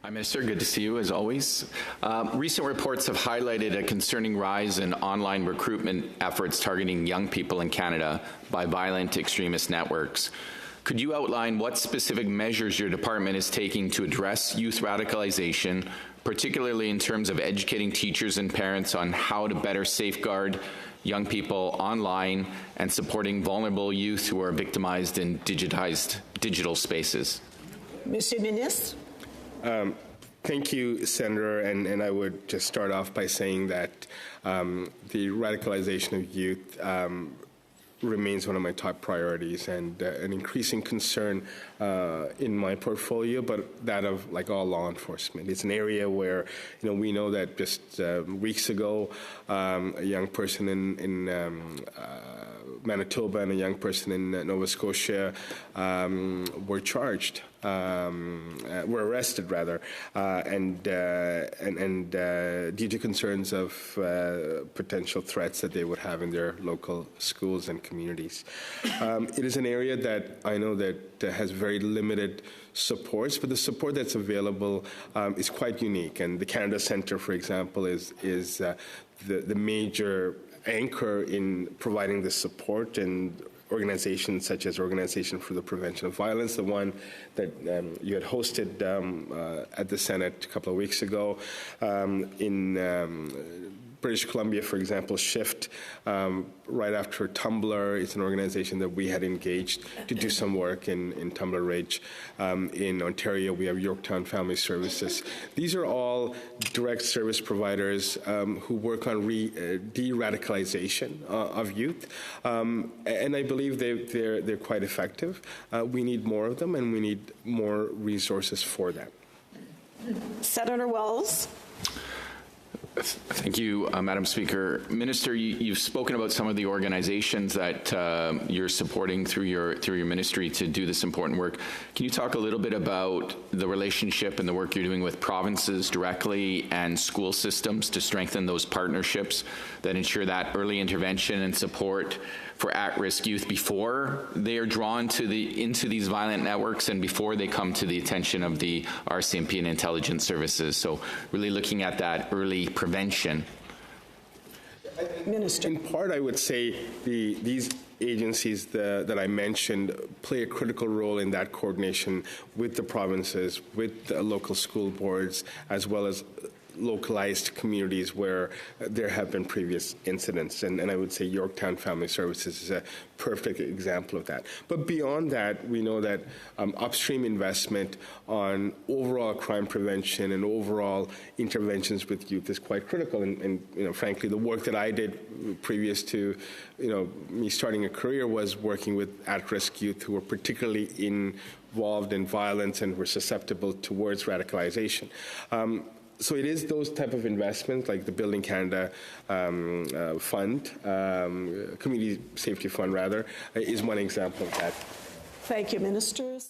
Hi, Minister. Good to see you, as always. Recent reports have highlighted a concerning rise in online recruitment efforts targeting young people in Canada by violent extremist networks. Could you outline what specific measures your department is taking to address youth radicalization, particularly in terms of educating teachers and parents on how to better safeguard young people online and supporting vulnerable youth who are victimized in digital spaces? Monsieur le Ministre. Thank you, Senator, and I would just start off by saying that the radicalization of youth remains one of my top priorities and an increasing concern in my portfolio, but that of like all law enforcement. It's an area where we know that just weeks ago a young person in Manitoba and a young person in Nova Scotia were charged. Were arrested rather, and due to concerns of potential threats that they would have in their local schools and communities. It is an area that I know that has very limited supports, but the support that's available is quite unique. And the Canada Centre, for example, is the major anchor in providing this support, and organizations such as Organization for the Prevention of Violence, the one that you had hosted at the Senate a couple of weeks ago. In British Columbia, for example, Shift, right after Tumblr, is an organization that we had engaged to do some work in Tumblr Ridge. In Ontario, we have Yorktown Family Services. These are all direct service providers who work on de-radicalization of youth, and I believe they're quite effective. We need more of them, and we need more resources for them. Senator Wells. Thank you, Madam Speaker. Minister, you've spoken about some of the organizations that you're supporting through your ministry to do this important work. Can you talk a little bit about the relationship and the work you're doing with provinces directly and school systems to strengthen those partnerships that ensure that early intervention and support for at-risk youth before they are drawn into these violent networks and before they come to the attention of the RCMP and intelligence services? So really looking at that early prevention. Minister. In part, I would say these agencies that I mentioned play a critical role in that coordination with the provinces, with the local school boards, as well as localized communities where there have been previous incidents, and I would say Yorktown Family Services is a perfect example of that. But beyond that, we know that upstream investment on overall crime prevention and overall interventions with youth is quite critical, and frankly, the work that I did previous to me starting a career was working with at-risk youth who were particularly involved in violence and were susceptible towards radicalization. So it is those type of investments, like the Building Canada fund, Community Safety Fund rather, is one example of that. Thank you, ministers.